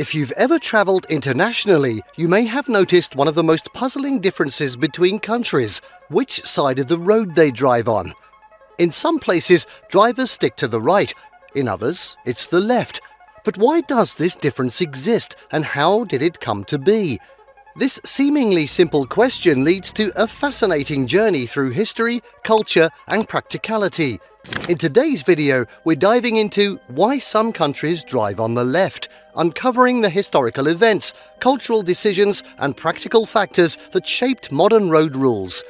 If you've ever travelled internationally, you may have noticed one of the most puzzling differences between countries: which side of the road they drive on. In some places, drivers stick to the right, in others, it's the left. But why does this difference exist, and how did it come to be? This seemingly simple question leads to a fascinating journey through history, culture, and practicality. In today's video, we're diving into why some countries drive on the left, uncovering the historical events, cultural decisions, and practical factors that shaped modern road rules.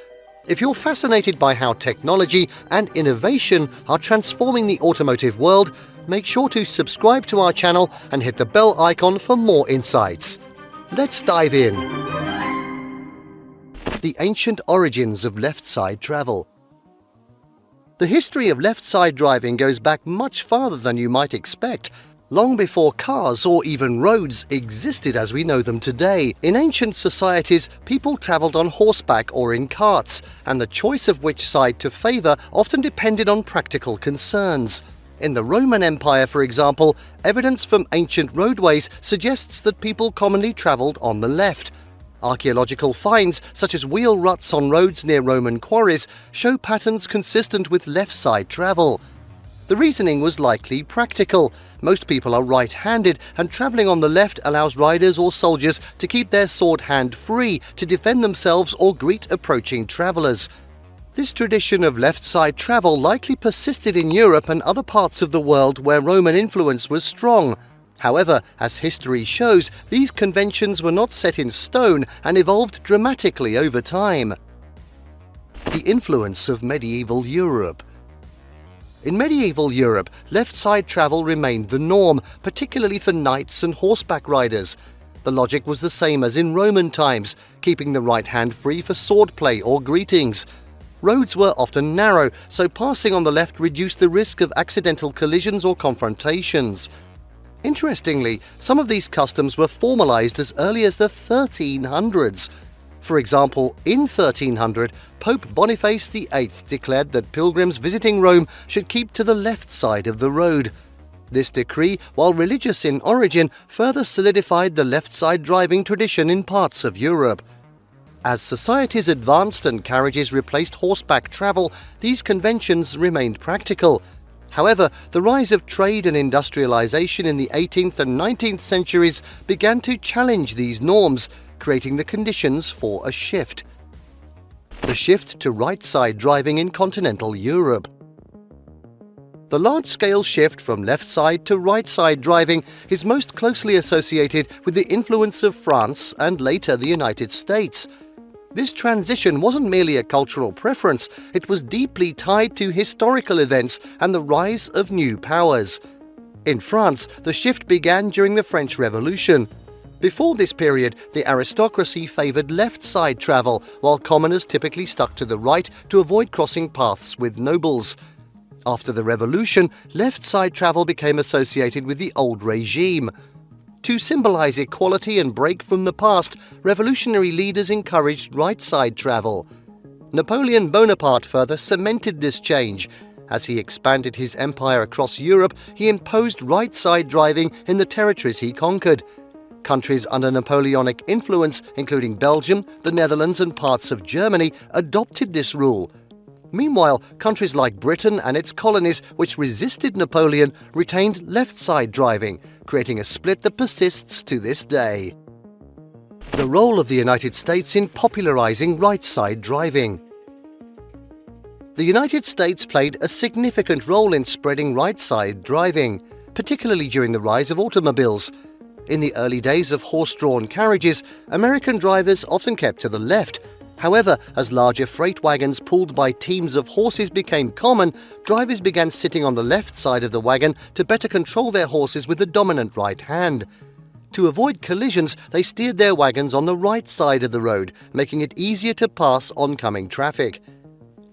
If you're fascinated by how technology and innovation are transforming the automotive world, make sure to subscribe to our channel and hit the bell icon for more insights. Let's dive in. The ancient origins of left-side travel. The history of left-side driving goes back much farther than you might expect. Long before cars or even roads existed as we know them today, in ancient societies, people travelled on horseback or in carts, and the choice of which side to favour often depended on practical concerns. In the Roman Empire, for example, evidence from ancient roadways suggests that people commonly travelled on the left. Archaeological finds, such as wheel ruts on roads near Roman quarries, show patterns consistent with left-side travel. The reasoning was likely practical. Most people are right-handed, and travelling on the left allows riders or soldiers to keep their sword hand free to defend themselves or greet approaching travellers. This tradition of left-side travel likely persisted in Europe and other parts of the world where Roman influence was strong. However, as history shows, these conventions were not set in stone and evolved dramatically over time. The influence of medieval Europe. In medieval Europe, left-side travel remained the norm, particularly for knights and horseback riders. The logic was the same as in Roman times, keeping the right hand free for swordplay or greetings. Roads were often narrow, so passing on the left reduced the risk of accidental collisions or confrontations. Interestingly, some of these customs were formalized as early as the 1300s. For example, in 1300, Pope Boniface VIII declared that pilgrims visiting Rome should keep to the left side of the road. This decree, while religious in origin, further solidified the left-side driving tradition in parts of Europe. As societies advanced and carriages replaced horseback travel, these conventions remained practical. However, the rise of trade and industrialization in the 18th and 19th centuries began to challenge these norms, creating the conditions for a shift. The shift to right-side driving in continental Europe. The large-scale shift from left-side to right-side driving is most closely associated with the influence of France and later the United States. This transition wasn't merely a cultural preference, it was deeply tied to historical events and the rise of new powers. In France, the shift began during the French Revolution. Before this period, the aristocracy favoured left-side travel, while commoners typically stuck to the right to avoid crossing paths with nobles. After the Revolution, left-side travel became associated with the old regime. To symbolize equality and break from the past, revolutionary leaders encouraged right-side travel. Napoleon Bonaparte further cemented this change. As he expanded his empire across Europe, he imposed right-side driving in the territories he conquered. Countries under Napoleonic influence, including Belgium, the Netherlands, and parts of Germany, adopted this rule. Meanwhile, countries like Britain and its colonies, which resisted Napoleon, retained left-side driving, creating a split that persists to this day. The role of the United States in popularizing right-side driving. The United States played a significant role in spreading right-side driving, particularly during the rise of automobiles. In the early days of horse-drawn carriages, American drivers often kept to the left. However, as larger freight wagons pulled by teams of horses became common, drivers began sitting on the left side of the wagon to better control their horses with the dominant right hand. To avoid collisions, they steered their wagons on the right side of the road, making it easier to pass oncoming traffic.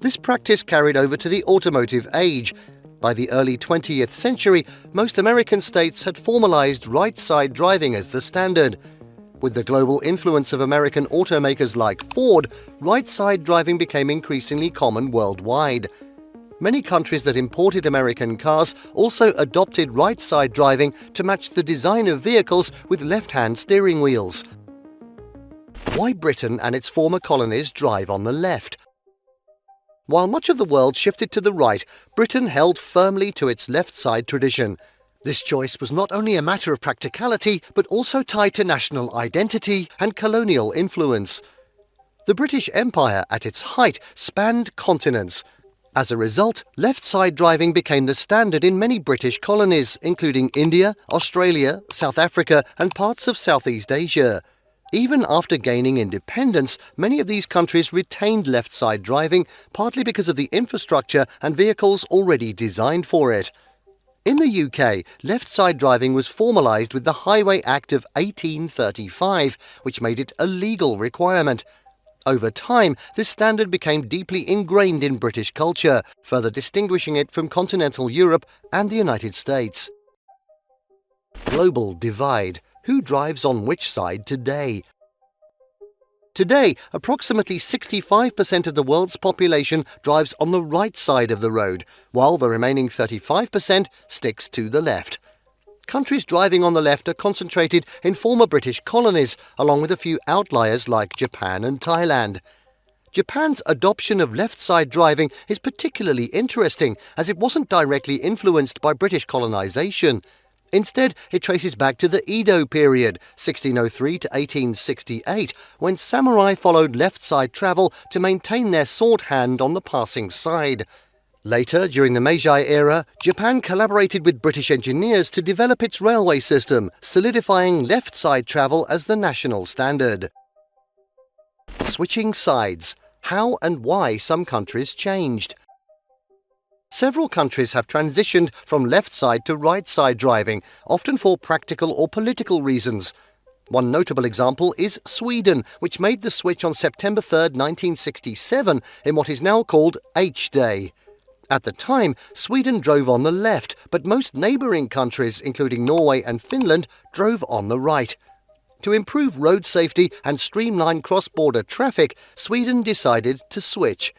This practice carried over to the automotive age. By the early 20th century, most American states had formalized right-side driving as the standard. With the global influence of American automakers like Ford, right-side driving became increasingly common worldwide. Many countries that imported American cars also adopted right-side driving to match the design of vehicles with left-hand steering wheels. Why Britain and its former colonies drive on the left? While much of the world shifted to the right, Britain held firmly to its left-side tradition. This choice was not only a matter of practicality, but also tied to national identity and colonial influence. The British Empire, at its height, spanned continents. As a result, left-side driving became the standard in many British colonies, including India, Australia, South Africa, and parts of Southeast Asia. Even after gaining independence, many of these countries retained left-side driving, partly because of the infrastructure and vehicles already designed for it. In the UK, left-side driving was formalised with the Highway Act of 1835, which made it a legal requirement. Over time, this standard became deeply ingrained in British culture, further distinguishing it from continental Europe and the United States. Global divide. Who drives on which side today? Today, approximately 65% of the world's population drives on the right side of the road, while the remaining 35% sticks to the left. Countries driving on the left are concentrated in former British colonies, along with a few outliers like Japan and Thailand. Japan's adoption of left-side driving is particularly interesting, as it wasn't directly influenced by British colonization. Instead, it traces back to the Edo period, 1603 to 1868, when samurai followed left-side travel to maintain their sword hand on the passing side. Later, during the Meiji era, Japan collaborated with British engineers to develop its railway system, solidifying left-side travel as the national standard. Switching sides. How and why some countries changed. Several countries have transitioned from left-side to right-side driving, often for practical or political reasons. One notable example is Sweden, which made the switch on September 3, 1967, in what is now called H-Day. At the time, Sweden drove on the left, but most neighbouring countries, including Norway and Finland, drove on the right. To improve road safety and streamline cross-border traffic, Sweden decided to switch.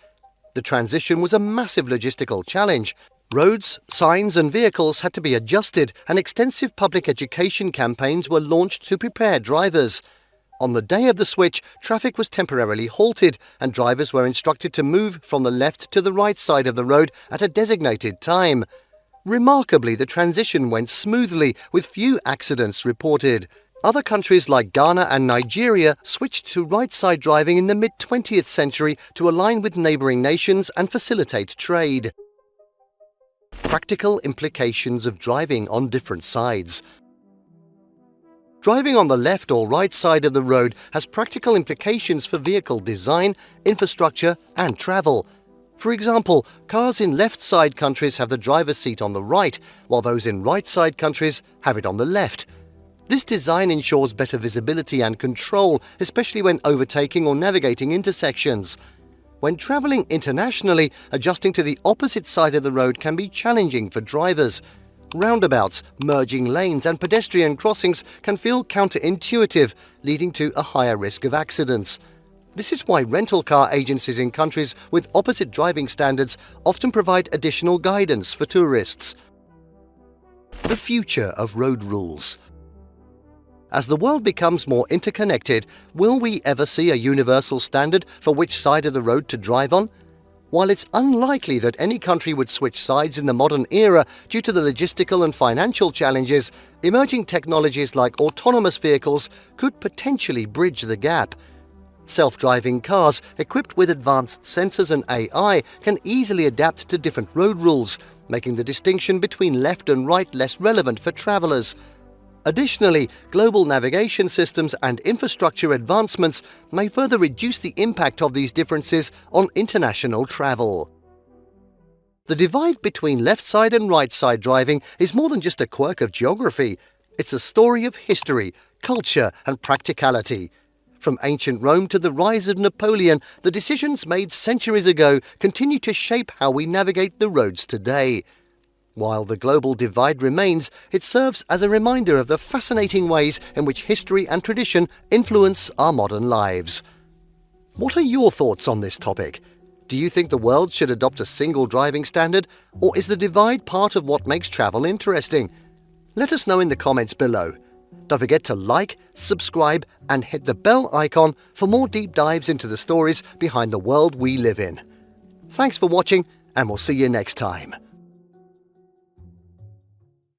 The transition was a massive logistical challenge. Roads, signs and vehicles had to be adjusted, and extensive public education campaigns were launched to prepare drivers. On the day of the switch, traffic was temporarily halted, and drivers were instructed to move from the left to the right side of the road at a designated time. Remarkably, the transition went smoothly, with few accidents reported. Other countries like Ghana and Nigeria switched to right-side driving in the mid-20th century to align with neighbouring nations and facilitate trade. Practical implications of driving on different sides. Driving on the left or right side of the road has practical implications for vehicle design, infrastructure and travel. For example, cars in left-side countries have the driver's seat on the right, while those in right-side countries have it on the left. This design ensures better visibility and control, especially when overtaking or navigating intersections. When travelling internationally, adjusting to the opposite side of the road can be challenging for drivers. Roundabouts, merging lanes and pedestrian crossings can feel counterintuitive, leading to a higher risk of accidents. This is why rental car agencies in countries with opposite driving standards often provide additional guidance for tourists. The future of road rules. As the world becomes more interconnected, will we ever see a universal standard for which side of the road to drive on? While it's unlikely that any country would switch sides in the modern era due to the logistical and financial challenges, emerging technologies like autonomous vehicles could potentially bridge the gap. Self-driving cars equipped with advanced sensors and AI can easily adapt to different road rules, making the distinction between left and right less relevant for travelers. Additionally, global navigation systems and infrastructure advancements may further reduce the impact of these differences on international travel. The divide between left-side and right-side driving is more than just a quirk of geography. It's a story of history, culture, and practicality. From ancient Rome to the rise of Napoleon, the decisions made centuries ago continue to shape how we navigate the roads today. While the global divide remains, it serves as a reminder of the fascinating ways in which history and tradition influence our modern lives. What are your thoughts on this topic? Do you think the world should adopt a single driving standard, or is the divide part of what makes travel interesting? Let us know in the comments below. Don't forget to like, subscribe, and hit the bell icon for more deep dives into the stories behind the world we live in. Thanks for watching, and we'll see you next time.